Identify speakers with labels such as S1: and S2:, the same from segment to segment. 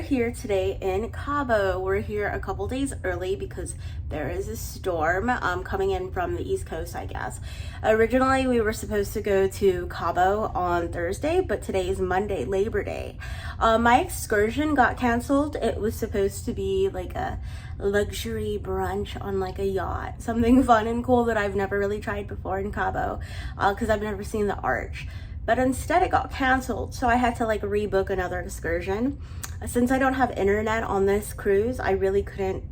S1: here today in Cabo. We're here a couple days early because there is a storm coming in from the East Coast, I guess. Originally, we were supposed to go to Cabo on Thursday, but today is Monday, Labor Day. My excursion got canceled. It was supposed to be like a luxury brunch on like a yacht, something fun and cool that I've never really tried before in Cabo because I've never seen the arch. But instead it got canceled, so I had to like rebook another excursion. Since I don't have internet on this cruise, I really couldn't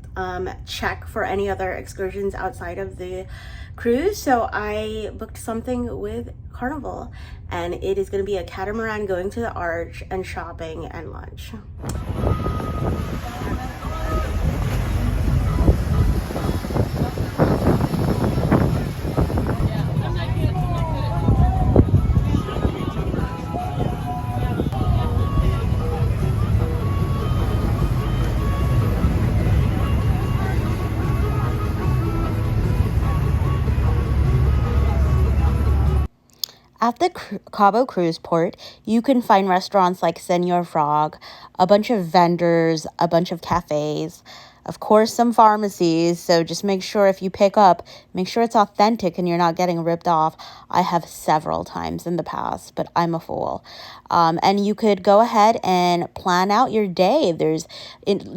S1: check for any other excursions outside of the cruise, so I booked something with Carnival, and it is going to be a catamaran going to the arch and shopping and lunch. At the Cabo cruise port, you can find restaurants like Senor Frog, a bunch of vendors, a bunch of cafes, of course some pharmacies, so just make sure if you pick up, make sure it's authentic and you're not getting ripped off. I have several times in the past, but I'm a fool. And you could go ahead and plan out your day. There's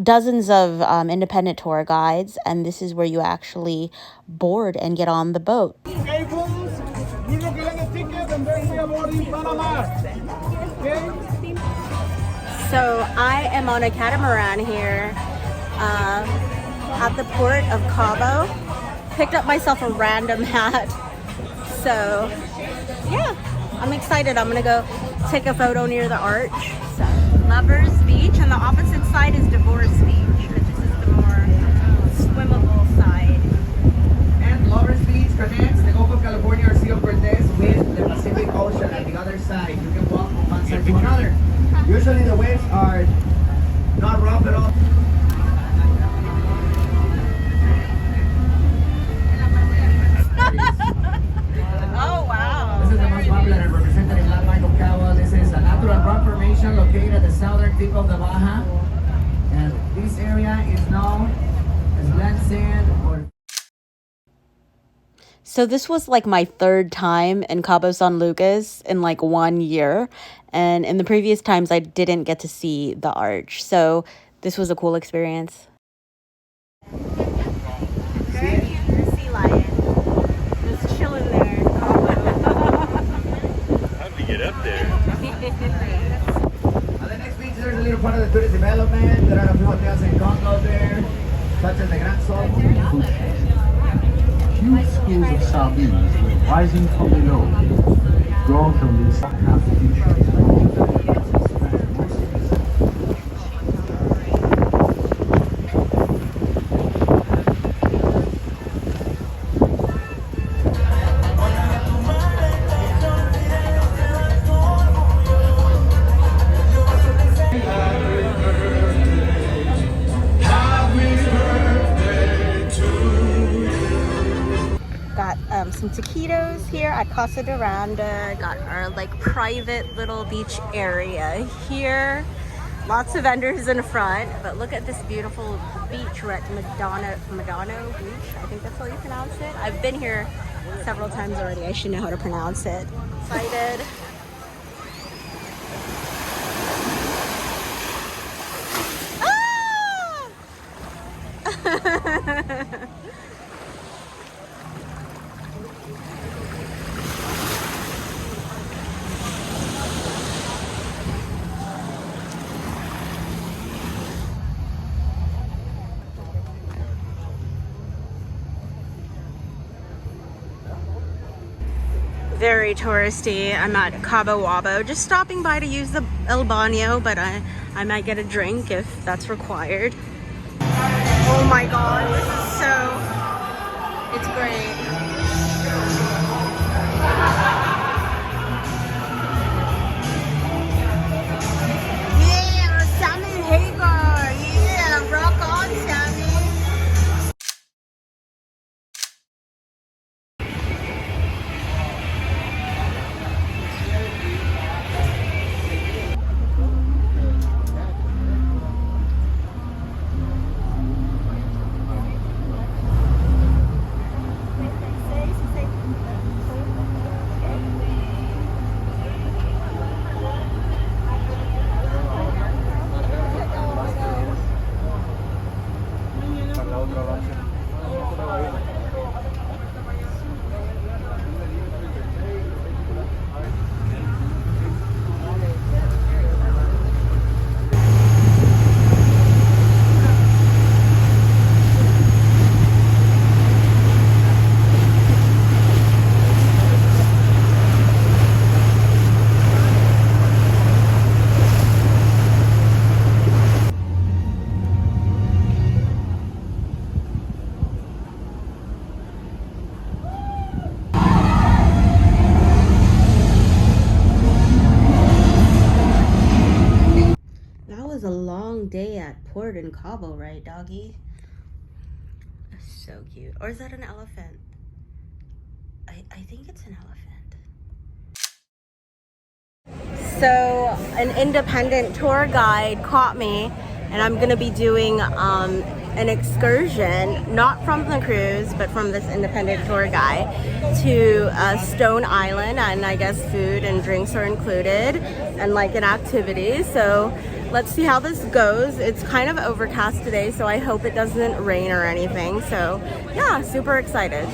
S1: dozens of independent tour guides, and this is where you actually board and get on the boat. So I am on a catamaran here at the port of Cabo. Picked up myself a random hat. So yeah, I'm excited. I'm gonna go take a photo near the arch. So, Lovers Beach, and the opposite side is Divorce Beach, because this is the more swimmable side.
S2: And Lovers Beach connects the Gulf of California or Sea of Cortez with the Pacific Ocean at the other side. You can walk from one side to another. Usually the waves are not rough at all.
S1: Oh wow!
S2: This is the most popular and representative landmark of Cabo. This is a natural rock formation located at the southern tip of the Baja. And this area is known as Bland Sand or...
S1: So this was like my third time in Cabo San Lucas in like 1 year. And in the previous times, I didn't get to see the arch. So this was a cool experience. The sea lion. Just chilling there.
S3: How did you get up there?
S2: On the next beach, there's a little part of the tourist development. There are a few hotels and condos there, such as the Gran Sol.
S4: Huge schools of sardines rising from below, grow from this half beach.
S1: Some taquitos here at Casa Duranda. Got our like private little beach area here. Lots of vendors in front, but look at this beautiful beach. We're at Medano Beach. I think that's how you pronounce it. I've been here several times already. I should know how to pronounce it. Excited. Ah! Very touristy. I'm at Cabo Wabo, just stopping by to use the El Baño, but I might get a drink if that's required. Oh my god, this is so, it's great. Yeah, Sammy Hagar, yeah, rock on Sammy. long day at port in Cabo, right, doggy? So cute. Or is that an elephant? I think it's an elephant. So an independent tour guide caught me, and I'm gonna be doing an excursion, not from the cruise, but from this independent tour guide to Stone Island, and I guess food and drinks are included, and like an activity. So let's see how this goes. It's kind of overcast today, so I hope it doesn't rain or anything. So yeah, super excited.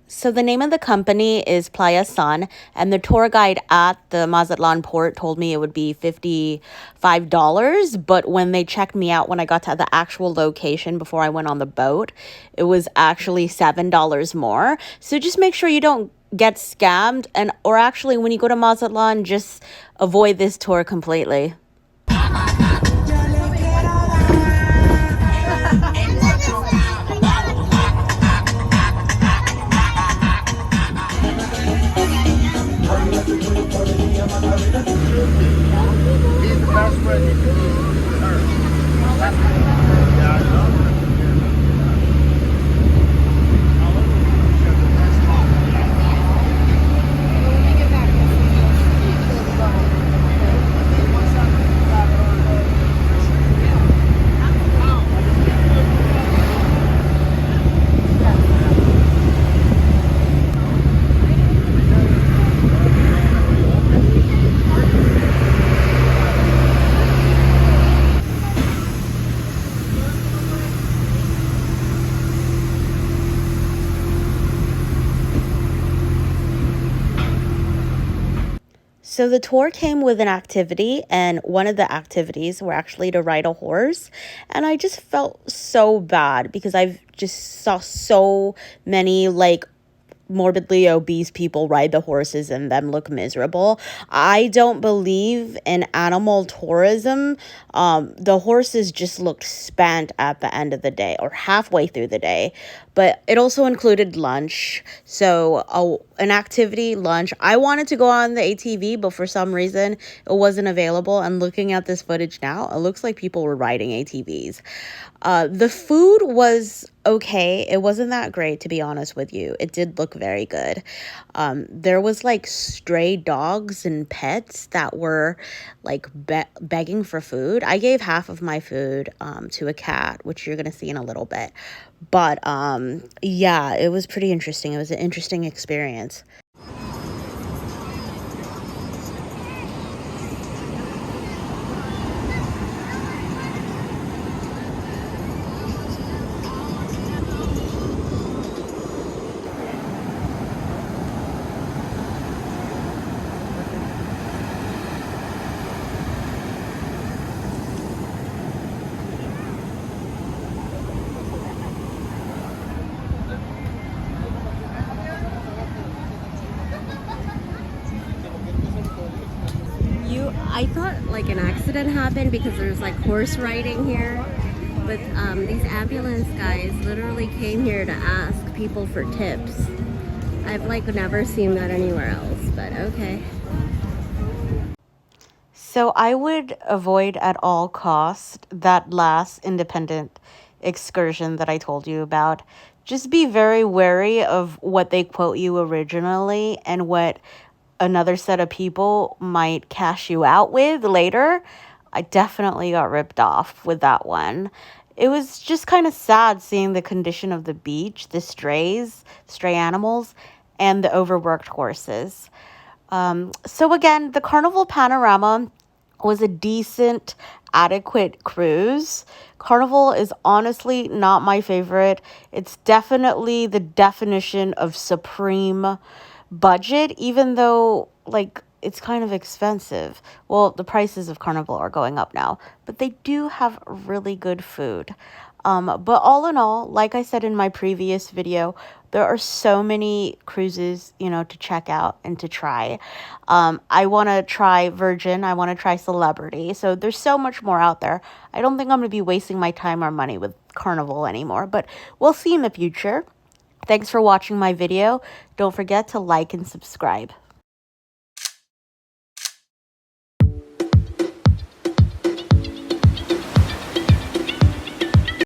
S1: So the name of the company is Playa Sun, and the tour guide at the Mazatlan port told me it would be $55, but when they checked me out when I got to the actual location before I went on the boat, it was actually $7 more. So just make sure you don't get scammed, and or actually when you go to Mazatlan, just avoid this tour completely. So the tour came with an activity, and one of the activities were actually to ride a horse. And I just felt so bad because I've just saw so many like morbidly obese people ride the horses and them look miserable. I don't believe in animal tourism. The horses just looked spent at the end of the day or halfway through the day, but it also included lunch. So an activity lunch. I wanted to go on the ATV, but for some reason it wasn't available. And looking at this footage now, it looks like people were riding ATVs. The food was okay. It wasn't that great, to be honest with you. It did look very good. There was like stray dogs and pets that were like begging for food. I gave half of my food to a cat, which you're gonna see in a little bit. But yeah, it was pretty interesting. It was an interesting experience. I thought like an accident happened because there's like horse riding here, but these ambulance guys literally came here to ask people for tips. I've like never seen that anywhere else, but okay. So I would avoid at all costs that last independent excursion that I told you about. Just be very wary of what they quote you originally and what another set of people might cash you out with later. I definitely got ripped off with that one. It was just kind of sad seeing the condition of the beach, the stray animals, and the overworked horses. So again, the Carnival Panorama was a decent, adequate cruise. Carnival is honestly not my favorite. It's definitely the definition of supreme budget, even though like it's kind of expensive. Well, the prices of Carnival are going up now, but they do have really good food. But all in all, like I said in my previous video, there are so many cruises, to check out and to try. I want to try Virgin. I want to try Celebrity. So there's so much more out there. I don't think I'm going to be wasting my time or money with Carnival anymore, but we'll see in the future. Thanks for watching my video. Don't forget to like and subscribe.